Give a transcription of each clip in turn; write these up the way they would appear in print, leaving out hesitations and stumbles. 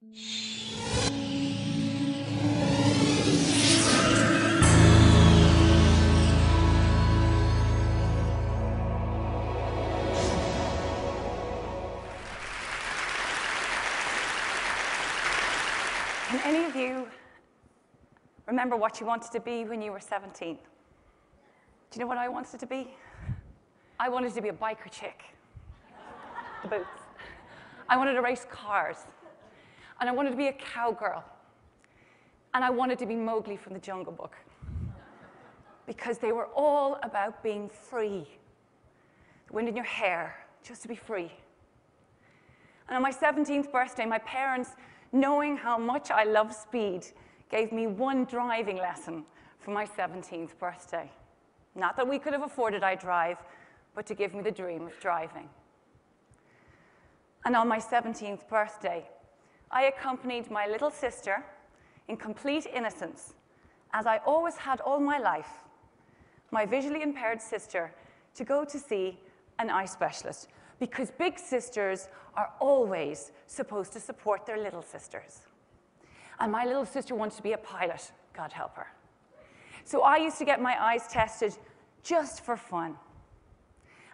Can any of you remember what you wanted to be when you were 17? Do you know what I wanted to be? I wanted to be a biker chick. The boots. I wanted to race cars. And I wanted to be a cowgirl. And I wanted to be Mowgli from the Jungle Book. Because they were all about being free. The wind in your hair, just to be free. And on my 17th birthday, my parents, knowing how much I love speed, gave me one driving lesson for my 17th birthday. Not that we could have afforded I drive, but to give me the dream of driving. And on my 17th birthday, I accompanied my little sister in complete innocence, as I always had all my life, my visually impaired sister, to go to see an eye specialist, because big sisters are always supposed to support their little sisters. And my little sister wanted to be a pilot, God help her. So I used to get my eyes tested just for fun.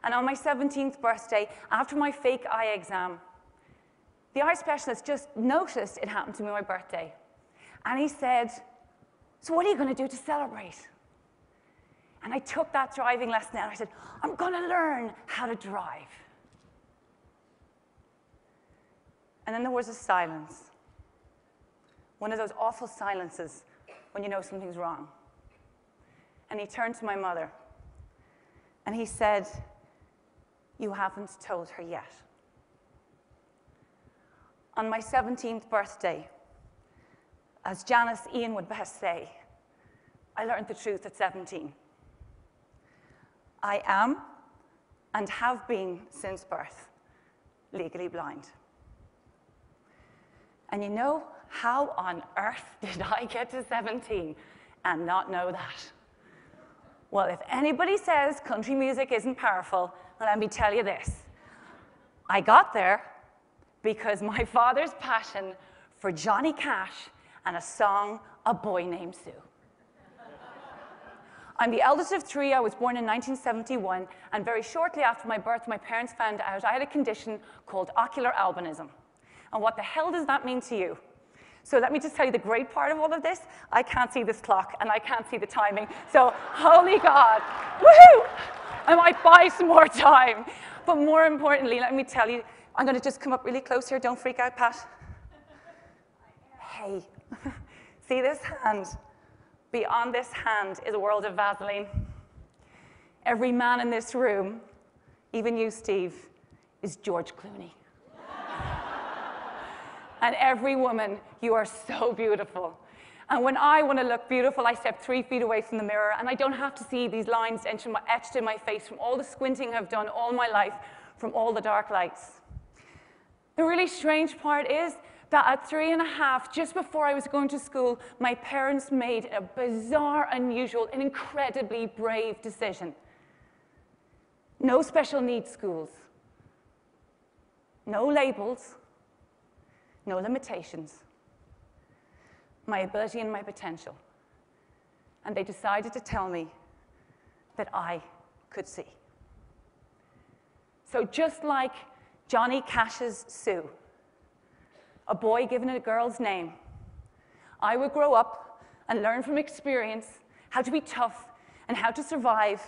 And on my 17th birthday, after my fake eye exam, the eye specialist just noticed it happened to me on my birthday. And he said, "So what are you going to do to celebrate?" And I took that driving lesson and I said, "I'm going to learn how to drive." And then there was a silence. One of those awful silences when you know something's wrong. And he turned to my mother and he said, "You haven't told her yet." On my 17th birthday, as Janice Ian would best say, I learned the truth at 17. I am, and have been since birth, legally blind. And you know, how on earth did I get to 17 and not know that? Well, if anybody says country music isn't powerful, let me tell you this. I got there because my father's passion for Johnny Cash and a song, A Boy Named Sue. I'm the eldest of three. I was born in 1971, and very shortly after my birth, my parents found out I had a condition called ocular albinism. And what the hell does that mean to you? So let me just tell you the great part of all of this. I can't see this clock, and I can't see the timing. So, holy God, woohoo! I might buy some more time. But more importantly, let me tell you, I'm going to just come up really close here. Don't freak out, Pat. Hey, see this hand? Beyond this hand is a world of Vaseline. Every man in this room, even you, Steve, is George Clooney. And every woman, you are so beautiful. And when I want to look beautiful, I step 3 feet away from the mirror, and I don't have to see these lines etched in my face from all the squinting I've done all my life, from all the dark lights. The really strange part is that at 3.5, just before I was going to school, my parents made a bizarre, unusual, and incredibly brave decision. No special needs schools, no labels, no limitations, my ability and my potential. And they decided to tell me that I could see. So just like Johnny Cash's Sue, a boy given a girl's name, I would grow up and learn from experience how to be tough and how to survive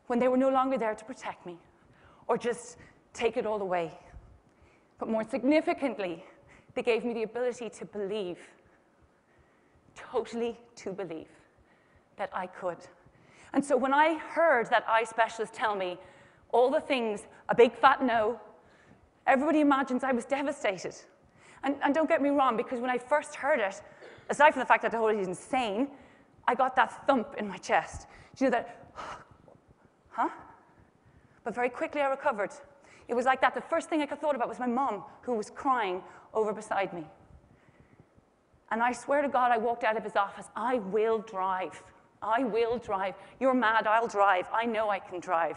when they were no longer there to protect me or just take it all away. But more significantly, they gave me the ability to believe, totally to believe, that I could. And so when I heard that eye specialist tell me all the things, a big fat no, everybody imagines I was devastated. And don't get me wrong, because when I first heard it, aside from the fact that I thought it was insane, I got that thump in my chest. Do you know that, huh? But very quickly I recovered. It was like that. The first thing I thought about was my mom, who was crying over beside me. And I swear to God, I walked out of his office. I will drive. I will drive. You're mad, I'll drive. I know I can drive.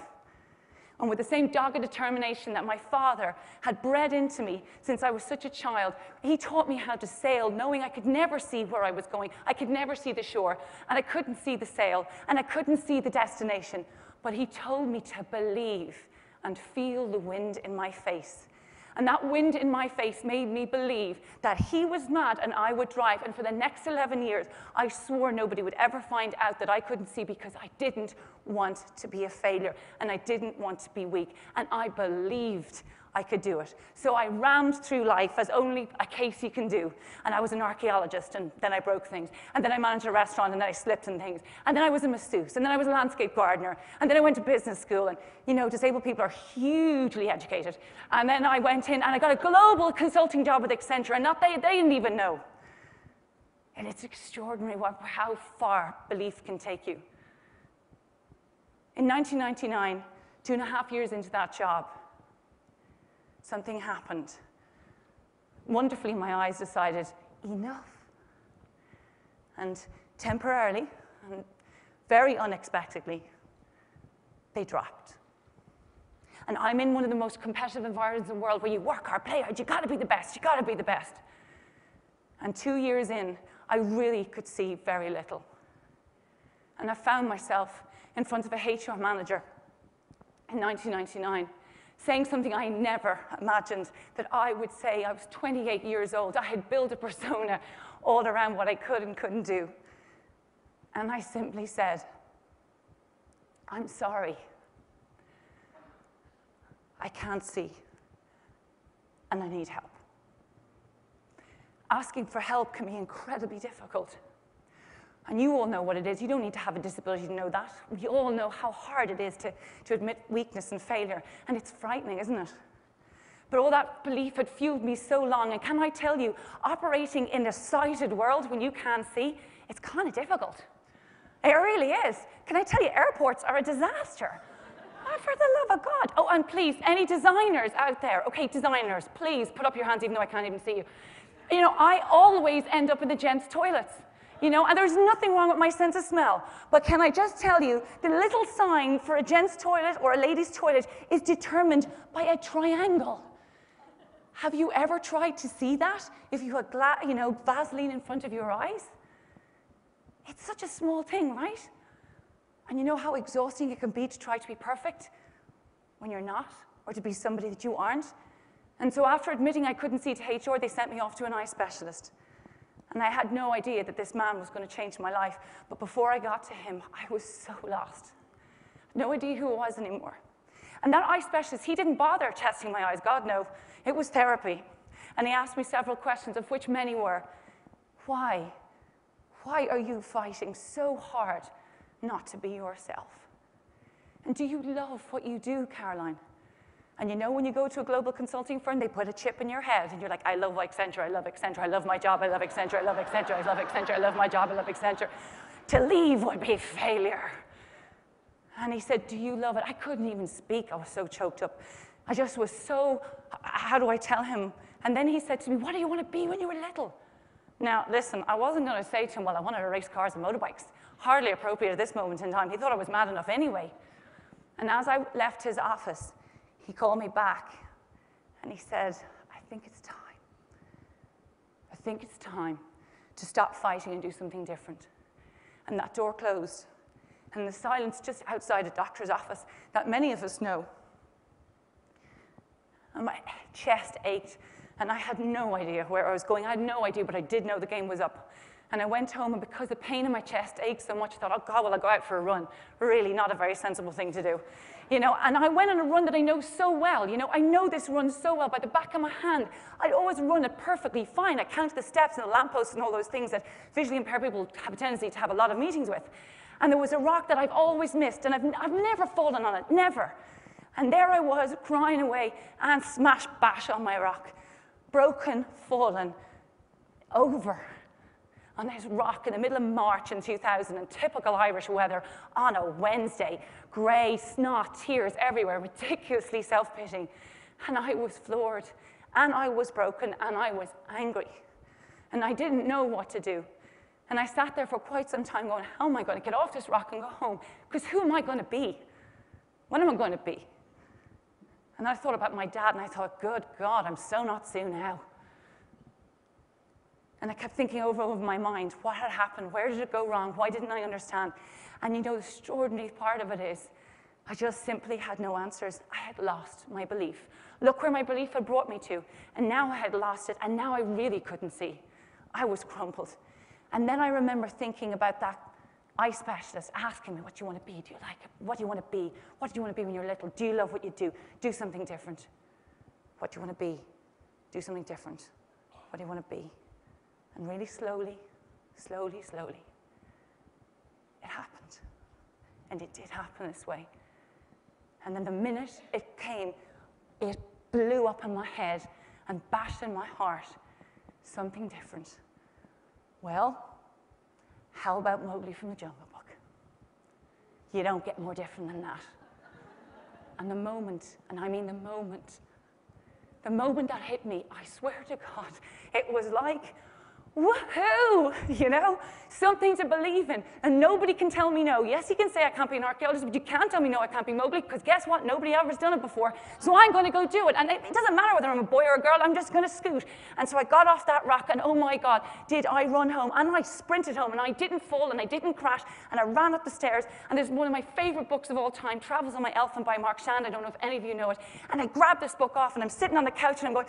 And with the same dogged determination that my father had bred into me since I was such a child, he taught me how to sail, knowing I could never see where I was going. I could never see the shore, and I couldn't see the sail, and I couldn't see the destination. But he told me to believe and feel the wind in my face. And that wind in my face made me believe that he was mad and I would drive. And for the next 11 years, I swore nobody would ever find out that I couldn't see, because I didn't want to be a failure and I didn't want to be weak. And I believed I could do it. So I rammed through life as only a Casey can do. And I was an archaeologist, and then I broke things. And then I managed a restaurant, and then I slipped in things. And then I was a masseuse, and then I was a landscape gardener. And then I went to business school, and you know, disabled people are hugely educated. And then I went in, and I got a global consulting job with Accenture, and they didn't even know. And it's extraordinary how far belief can take you. In 1999, 2.5 years into that job, something happened. Wonderfully, my eyes decided, enough. And temporarily, and very unexpectedly, they dropped. And I'm in one of the most competitive environments in the world, where you work hard, play hard, you gotta be the best, you gotta be the best. And 2 years in, I really could see very little. And I found myself in front of a HR manager in 1999, saying something I never imagined that I would say. I was 28 years old. I had built a persona all around what I could and couldn't do. And I simply said, I'm sorry. I can't see, and I need help. Asking for help can be incredibly difficult. And you all know what it is. You don't need to have a disability to know that. We all know how hard it is to admit weakness and failure. And it's frightening, isn't it? But all that belief had fueled me so long. And can I tell you, operating in a sighted world when you can't see, it's kind of difficult. It really is. Can I tell you, airports are a disaster. Oh, for the love of God. Oh, and please, any designers out there, okay, designers, please put up your hands, even though I can't even see you. You know, I always end up in the gents' toilets. You know, and there's nothing wrong with my sense of smell. But can I just tell you, the little sign for a gent's toilet or a lady's toilet is determined by a triangle. Have you ever tried to see that if you had Vaseline in front of your eyes? It's such a small thing, right? And you know how exhausting it can be to try to be perfect when you're not, or to be somebody that you aren't? And so after admitting I couldn't see to HR, they sent me off to an eye specialist. And I had no idea that this man was going to change my life. But before I got to him, I was so lost. No idea who it was anymore. And that eye specialist, he didn't bother testing my eyes. God, no. It was therapy. And he asked me several questions, of which many were, why? Why are you fighting so hard not to be yourself? And do you love what you do, Caroline? And you know, when you go to a global consulting firm, they put a chip in your head, and you're like, I love Accenture, I love Accenture, I love my job, I love Accenture, I love Accenture, I love Accenture, I love my job, I love Accenture. To leave would be failure. And he said, do you love it? I couldn't even speak. I was so choked up. I just was so, how do I tell him? And then he said to me, what do you want to be when you were little? Now, listen, I wasn't going to say to him, well, I wanted to race cars and motorbikes. Hardly appropriate at this moment in time. He thought I was mad enough anyway. And as I left his office, he called me back, and he said, I think it's time. I think it's time to stop fighting and do something different. And that door closed. And the silence just outside a doctor's office that many of us know. And my chest ached, and I had no idea where I was going. I had no idea, but I did know the game was up. And I went home, and because the pain in my chest ached so much, I thought, oh, God, will I go out for a run? Really not a very sensible thing to do. You know, and I went on a run that I know so well. You know, I know this run so well by the back of my hand. I'd always run it perfectly fine. I count the steps and the lampposts and all those things that visually impaired people have a tendency to have a lot of meetings with. And there was a rock that I've always missed, and I've never fallen on it, never. And there I was, crying away, and smash, bash on my rock. Broken, fallen, over on this rock in the middle of March in 2000 in typical Irish weather on a Wednesday. Grey, snot, tears everywhere, ridiculously self-pitying. And I was floored, and I was broken, and I was angry. And I didn't know what to do. And I sat there for quite some time going, how am I going to get off this rock and go home? Because who am I going to be? What am I going to be? And then I thought about my dad, and I thought, good God, I'm so not Sue now. And I kept thinking over my mind, what had happened? Where did it go wrong? Why didn't I understand? And you know, the extraordinary part of it is, I just simply had no answers. I had lost my belief. Look where my belief had brought me to. And now I had lost it, and now I really couldn't see. I was crumpled. And then I remember thinking about that eye specialist asking me, what do you want to be? Do you like it? What do you want to be? What do you want to be when you're little? Do you love what you do? Do something different. What do you want to be? Do something different. What do you want to be? And really slowly, slowly, slowly, it happened. And it did happen this way. And then the minute it came, it blew up in my head and bashed in my heart. Something different. Well, how about Mowgli from the Jungle Book? You don't get more different than that. And the moment, and I mean the moment that hit me, I swear to God, it was like, woohoo, you know, something to believe in, and nobody can tell me no. Yes, you can say I can't be an archaeologist, but you can't tell me no, I can't be Mowgli, because guess what? Nobody ever's done it before, so I'm going to go do it. And it doesn't matter whether I'm a boy or a girl, I'm just going to scoot. And so I got off that rock, and oh my God, did I run home, and I sprinted home, and I didn't fall, and I didn't crash, and I ran up the stairs, and there's one of my favorite books of all time, Travels on My Elephant by Mark Shand. I don't know if any of you know it, and I grabbed this book off, and I'm sitting on the couch, and I'm going,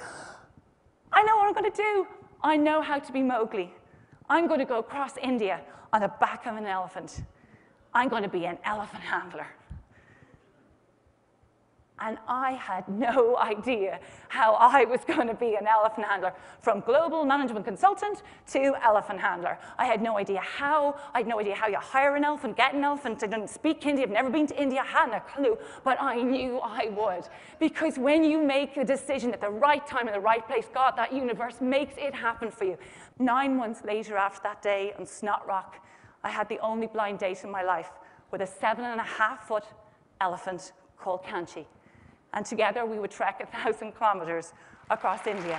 I know what I'm going to do. I know how to be Mowgli. I'm going to go across India on the back of an elephant. I'm going to be an elephant handler. And I had no idea how I was going to be an elephant handler. From global management consultant to elephant handler. I had no idea how. I had no idea how you hire an elephant, get an elephant. I didn't speak Hindi. I've never been to India. I hadn't a clue. But I knew I would. Because when you make a decision at the right time in the right place, God, that universe makes it happen for you. 9 months later, after that day on Snot Rock, I had the only blind date in my life with a 7.5-foot elephant called Kanchi. And together we would trek 1,000 kilometers across India.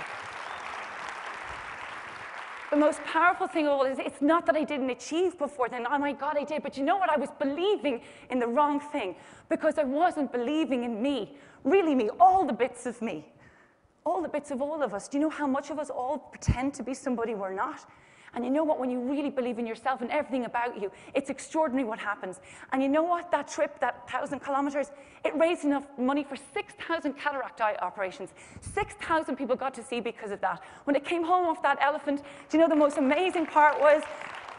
The most powerful thing of all is it's not that I didn't achieve before then. Oh my God, I did. But you know what? I was believing in the wrong thing because I wasn't believing in me, really me, all the bits of me, all the bits of all of us. Do you know how much of us all pretend to be somebody we're not? And you know what? When you really believe in yourself and everything about you, it's extraordinary what happens. And you know what? That trip, that 1,000 kilometers, it raised enough money for 6,000 cataract eye operations. 6,000 people got to see because of that. When it came home off that elephant, do you know the most amazing part was?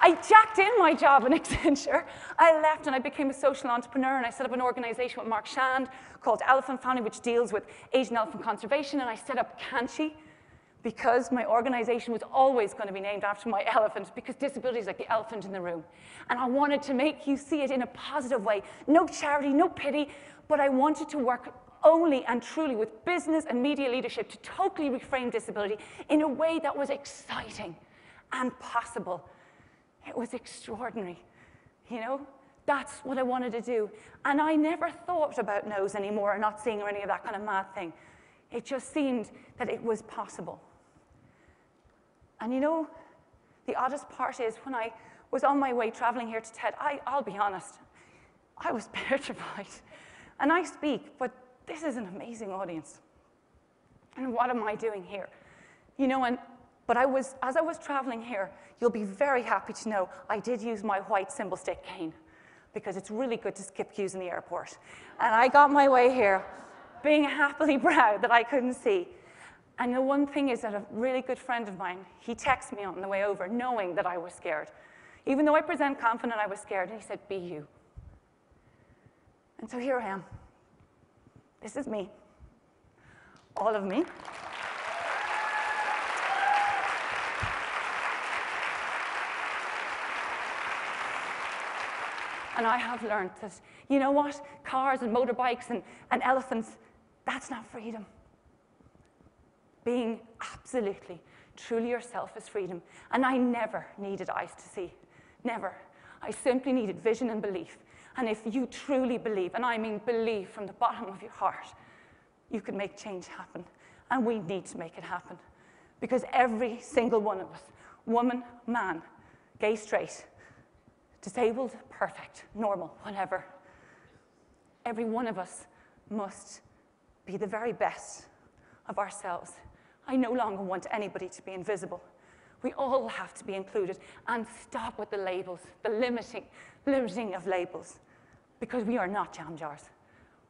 I jacked in my job in Accenture. I left and I became a social entrepreneur and I set up an organization with Mark Shand called Elephant Family, which deals with Asian elephant conservation, and I set up Kanchi, because my organization was always going to be named after my elephant, because disability is like the elephant in the room. And I wanted to make you see it in a positive way. No charity, no pity, but I wanted to work only and truly with business and media leadership to totally reframe disability in a way that was exciting and possible. It was extraordinary, you know? That's what I wanted to do. And I never thought about no's anymore or not seeing or any of that kind of mad thing. It just seemed that it was possible. And you know, the oddest part is when I was on my way traveling here to TED, I'll be honest, I was petrified. And I speak, but this is an amazing audience. And what am I doing here? You know, but as I was traveling here, you'll be very happy to know I did use my white symbol stick cane because it's really good to skip queues in the airport. And I got my way here being happily proud that I couldn't see. And the one thing is that a really good friend of mine, he texted me on the way over knowing that I was scared. Even though I present confident, I was scared. And he said, be you. And so here I am. This is me. All of me. And I have learned that, you know what? Cars and motorbikes and elephants, that's not freedom. Being absolutely, truly yourself is freedom. And I never needed eyes to see. Never. I simply needed vision and belief. And if you truly believe, and I mean believe from the bottom of your heart, you can make change happen. And we need to make it happen. Because every single one of us, woman, man, gay, straight, disabled, perfect, normal, whatever, every one of us must be be the very best of ourselves. I no longer want anybody to be invisible. We all have to be included, and stop with the labels, the limiting of labels, because we are not jam jars.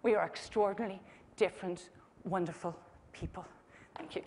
We are extraordinarily different, wonderful people. Thank you.